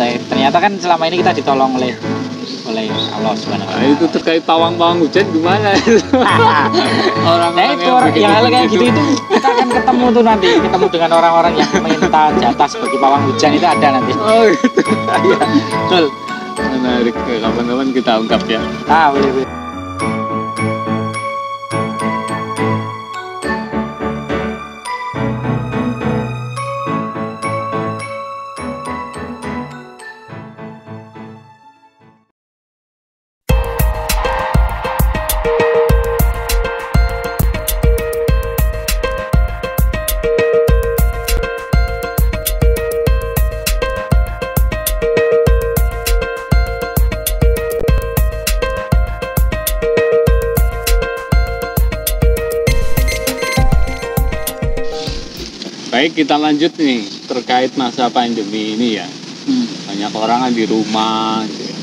selesai. Ternyata kan selama ini kita ditolong oleh Allah Subhanahu wa Nah, taala. itu terkait pawang-pawang hujan gimana? Orang-orang Itu yang hal kayak gitu itu kita akan ketemu tuh nanti, ketemu dengan orang-orang yang minta jatah sebagai pawang hujan itu ada nanti. Oh gitu. Iya, betul. Menarik, kapan-kapan kita ungkap ya. Boleh. Baik, kita lanjut nih terkait masa pandemi ini ya. Banyak orang kan di rumah gitu ya.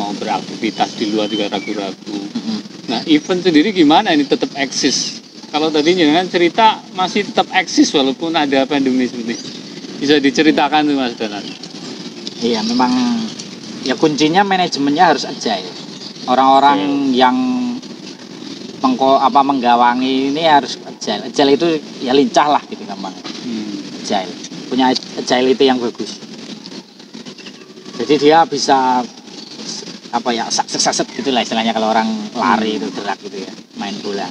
Mau beraktivitas di luar juga ragu-ragu. Nah, event sendiri gimana ini tetap eksis? Kalau tadi jangan cerita masih tetap eksis walaupun ada pandemi seperti ini. Bisa diceritakan tuh Mas Donat? Iya, memang ya kuncinya manajemennya harus agile. Orang-orang yang menggawangi ini harus agile. Agile itu ya lincah lah gitu gampang. Agile, punya agility yang bagus. Jadi dia bisa sakset gitulah istilahnya kalau orang lari itu gerak gitu ya, main bola.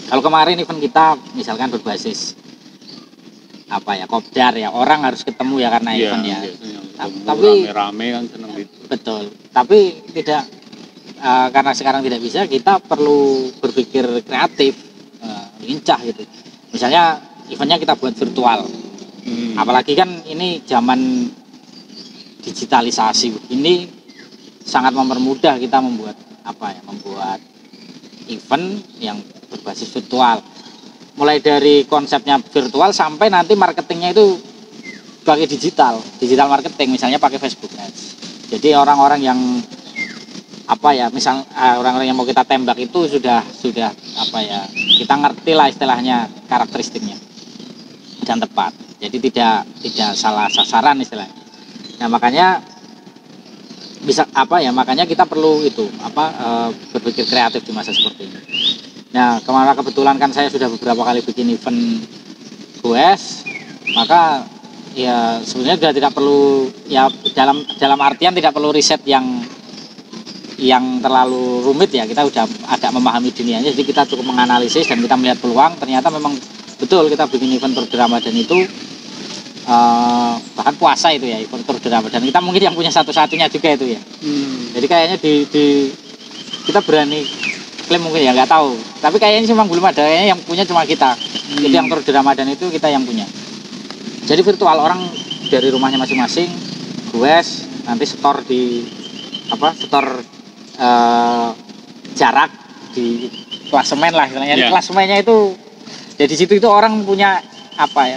Kalau kemarin event kita misalkan berbasis kopdar ya, orang harus ketemu ya karena event ya. Tapi rame-rame kan seneng gitu. Betul. Tapi tidak karena sekarang tidak bisa, kita perlu berpikir kreatif, lincah gitu. Misalnya eventnya kita buat virtual. Apalagi kan ini zaman digitalisasi ini sangat mempermudah kita membuat event yang berbasis virtual. Mulai dari konsepnya virtual sampai nanti marketingnya itu pakai digital marketing, misalnya pakai Facebook Ads. Jadi orang-orang yang orang-orang yang mau kita tembak itu sudah kita ngerti lah istilahnya karakteristiknya dan tepat. Jadi tidak salah sasaran istilahnya. Nah, makanya makanya kita perlu berpikir kreatif di masa seperti ini. Nah, kebetulan kan saya sudah beberapa kali bikin event goes, maka ya sebenarnya sudah tidak perlu ya dalam artian tidak perlu riset yang terlalu rumit ya. Kita udah agak memahami dunianya, jadi kita cukup menganalisis dan kita melihat peluang. Ternyata memang betul kita bikin event Tour de Ramadan itu bahkan puasa itu ya, event Tour de Ramadan kita mungkin yang punya satu-satunya juga itu ya. Jadi kayaknya kita berani klaim mungkin ya, nggak tahu, tapi kayaknya memang belum ada, kayaknya yang punya cuma kita. Jadi yang Tour de Ramadan itu kita yang punya. Jadi virtual, orang dari rumahnya masing-masing goes, nanti setor jarak di klasemen lah istilahnya. Yeah. Klasemennya itu jadi situ itu orang punya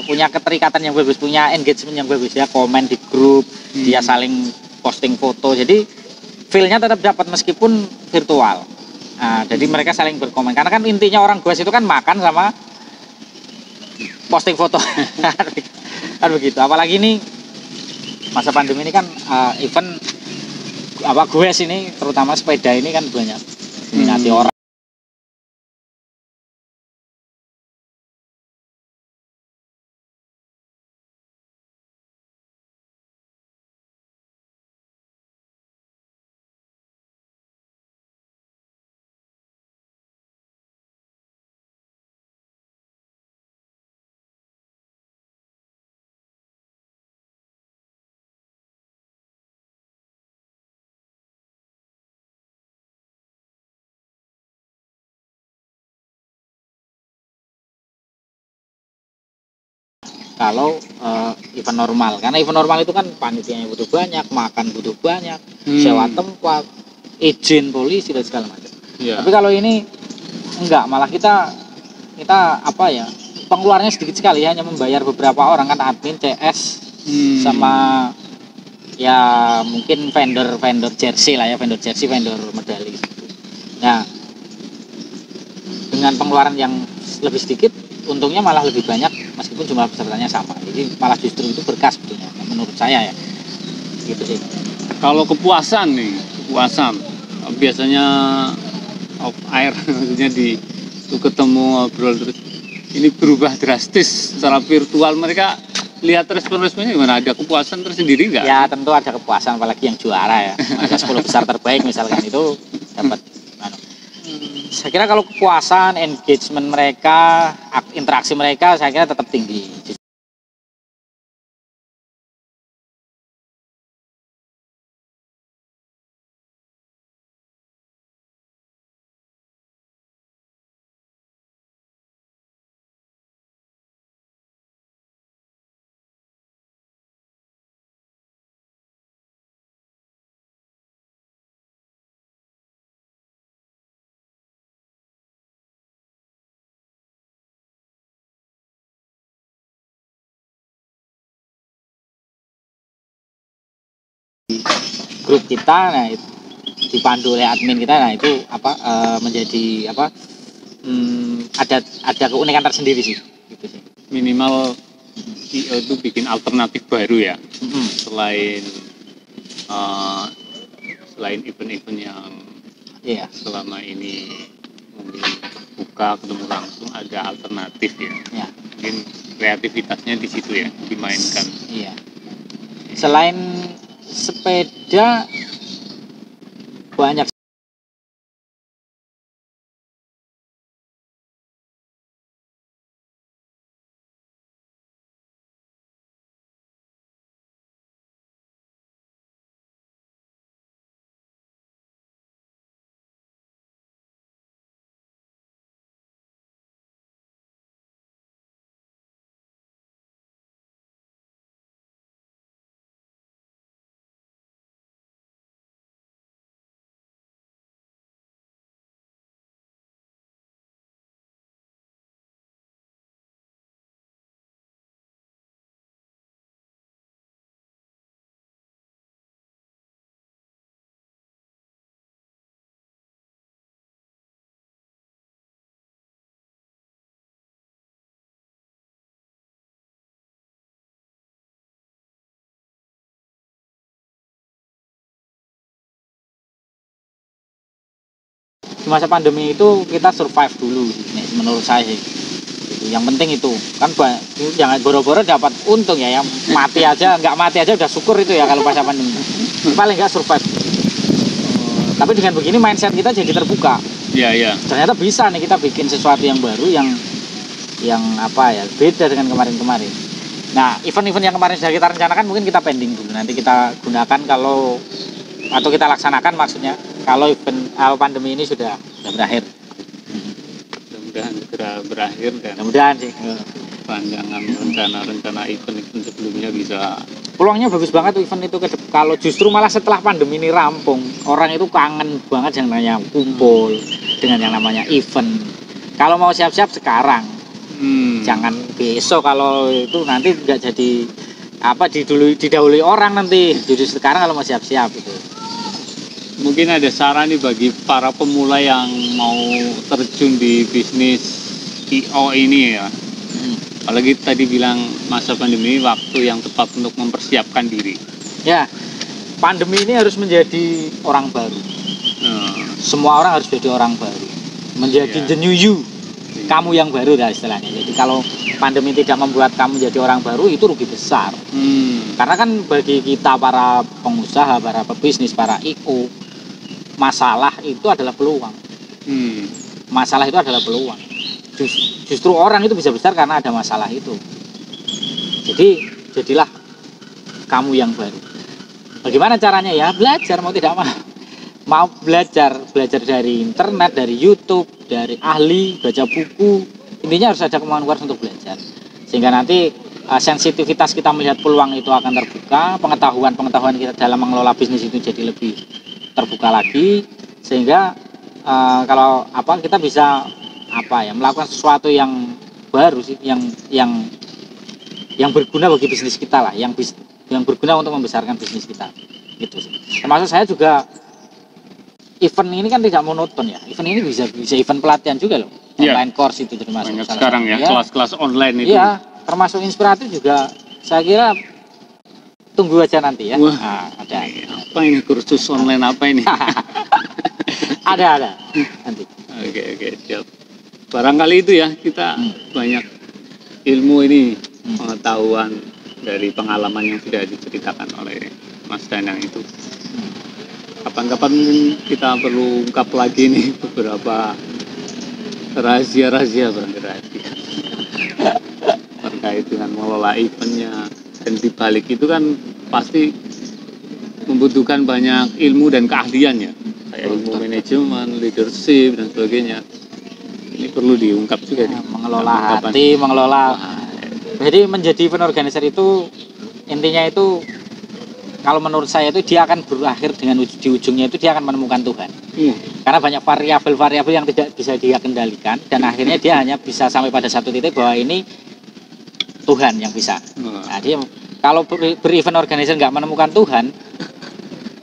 punya keterikatan yang bagus, punya engagement yang bagus ya, komen di grup, dia saling posting foto, jadi feel-nya tetap dapat meskipun virtual. Nah, jadi mereka saling berkomen, karena kan intinya orang goes itu kan makan sama posting foto. Kan begitu. Apalagi ini masa pandemi ini kan event goes ini terutama sepeda ini kan banyak minati orang. Kalau event normal, karena event normal itu kan panitianya butuh banyak, makan butuh banyak, sewa tempat, izin polisi dan segala macam. Yeah. Tapi kalau ini enggak, malah kita pengeluarannya sedikit sekali, hanya membayar beberapa orang kan, admin, CS, sama ya mungkin vendor jersey lah ya, vendor medali. Nah, dengan pengeluaran yang lebih sedikit, untungnya malah lebih banyak meskipun jumlah pesertanya sama. Jadi malah justru itu berkah sebetulnya menurut saya ya. gitu sih. Kalau kepuasan biasanya off air maksudnya itu ketemu ngobrol terus ini berubah drastis secara virtual, mereka lihat respon-responnya gimana? Ada kepuasan tersendiri nggak? Ya tentu ada kepuasan, apalagi yang juara ya, masa 10 besar terbaik misalkan itu dapat. Saya kira kalau kepuasan, engagement mereka, interaksi mereka, saya kira tetap tinggi. Grup kita, nah dipandu oleh admin kita, nah itu menjadi ada keunikan tersendiri sih, gitu sih. Minimal CEO itu bikin alternatif baru ya, selain event-event yang selama ini mungkin buka ketemu langsung, ada alternatif ya. Mungkin kreativitasnya di situ ya dimainkan. Iya. Selain sepeda banyak di masa pandemi itu kita survive dulu menurut saya sih. Yang penting itu kan jangan boro-boro dapat untung ya, yang mati aja nggak mati aja udah syukur itu ya kalau pas pandemi. Paling nggak survive. Tapi dengan begini mindset kita jadi terbuka. Iya. Ternyata bisa nih kita bikin sesuatu yang baru yang beda dengan kemarin-kemarin. Nah, event-event yang kemarin sudah kita rencanakan mungkin kita pending dulu. Nanti kita gunakan atau kita laksanakan maksudnya kalau event pandemi ini sudah berakhir. Mudah-mudahan segera berakhir dan mudah-mudahan sih. Panjangan rencana event sebelumnya bisa. Peluangnya bagus banget tuh event itu kalau justru malah setelah pandemi ini rampung, orang itu kangen banget yang namanya kumpul dengan yang namanya event. Kalau mau siap-siap sekarang, jangan besok, kalau itu nanti nggak jadi didahului orang nanti. Jadi sekarang kalau mau siap-siap itu. Mungkin ada saran nih bagi para pemula yang mau terjun di bisnis IO ini ya. Apalagi tadi bilang masa pandemi waktu yang tepat untuk mempersiapkan diri. Ya, pandemi ini harus menjadi orang baru. Semua orang harus jadi orang baru. Menjadi the new you. Kamu yang baru dah istilahnya. Jadi kalau pandemi tidak membuat kamu jadi orang baru, itu rugi besar. Karena kan bagi kita para pengusaha, para pebisnis, para IO, masalah itu adalah peluang. Masalah itu adalah peluang. Justru orang itu bisa besar karena ada masalah itu. Jadi jadilah kamu yang baru. Bagaimana caranya ya? Belajar mau tidak mau belajar dari internet, dari YouTube, dari ahli, baca buku. Intinya harus ada kemauan kuat untuk belajar. Sehingga nanti sensitivitas kita melihat peluang itu akan terbuka, pengetahuan kita dalam mengelola bisnis itu jadi lebih terbuka lagi, sehingga kita bisa melakukan sesuatu yang baru sih, yang berguna bagi bisnis kita lah, yang berguna untuk membesarkan bisnis kita, gitu sih. Termasuk saya juga event ini kan tidak monoton ya, event ini bisa event pelatihan juga loh, online course itu termasuk. Banyak sekarang ya kelas-kelas online itu. Iya, termasuk inspiratif juga. Saya kira tunggu aja nanti ya. Wah, ada. Apa ini kursus online apa ini? ada nanti. Oke, siap. Barangkali itu ya, kita banyak ilmu ini, pengetahuan dari pengalaman yang sudah diceritakan oleh Mas Danang itu. Kapan-kapan kita perlu ungkap lagi nih beberapa rahasia terkait dengan mengelola eventnya. Dan dibalik itu kan pasti membutuhkan banyak ilmu dan keahlian ya, kayak ilmu manajemen, leadership dan sebagainya. Ini perlu diungkap juga nih. Mengelola hati, mengelola. Jadi menjadi event organizer itu intinya itu, kalau menurut saya itu dia akan berakhir dengan di ujungnya itu dia akan menemukan Tuhan. Karena banyak variabel-variabel yang tidak bisa dia kendalikan, dan akhirnya dia hanya bisa sampai pada satu titik bahwa ini Tuhan yang bisa. Nah, dia kalau berevent organizer nggak menemukan Tuhan,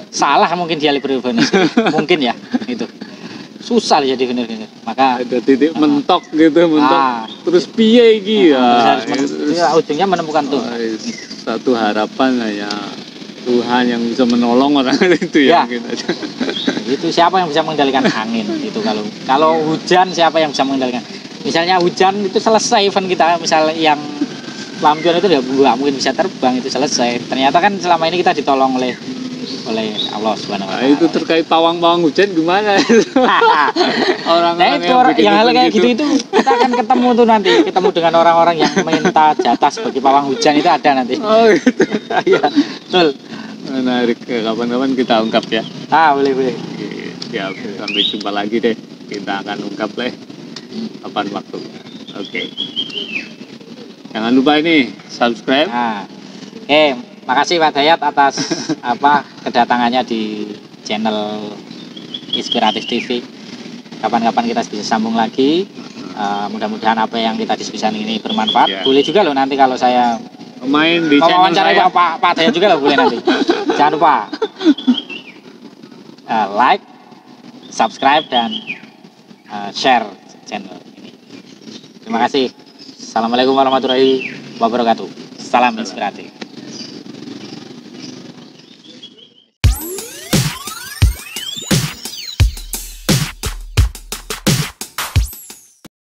salah mungkin dia berevent mungkin ya itu. Susah jadi event organizer. Maka ada titik mentok gitu, terus piye iki ya. Ujungnya menemukan Tuhan. Satu harapan hanya Tuhan yang bisa menolong orang itu ya. Itu siapa yang bisa mengendalikan angin itu, kalau hujan siapa yang bisa mengendalikan. Misalnya hujan itu selesai event kita, misalnya yang lampion itu nggak mungkin bisa terbang, itu selesai. Ternyata kan selama ini kita ditolong oleh Allah Subhanahu wa Ta'ala. Itu terkait pawang-pawang hujan gimana? Orang-orang yang hal kayak gitu itu kita akan ketemu tuh nanti, ketemu dengan orang-orang yang minta jatah sebagai pawang hujan itu ada nanti. Oh gitu. Iya, betul. Menarik, kapan-kapan kita ungkap ya. Boleh. Ya, sampai jumpa lagi deh. Kita akan ungkap kapan waktu. Oke. Jangan lupa ini subscribe. Makasih Pak Dayat atas kedatangannya di channel Inspiratif TV. Kapan-kapan kita bisa sambung lagi. Mudah-mudahan apa yang kita diskusikan ini bermanfaat. Boleh juga loh nanti kalau saya main di channel saya. Pak Dayat juga loh, boleh nanti. Jangan lupa like, subscribe dan share channel ini. Terima kasih. Assalamualaikum warahmatullahi wabarakatuh. Salam inspiratif.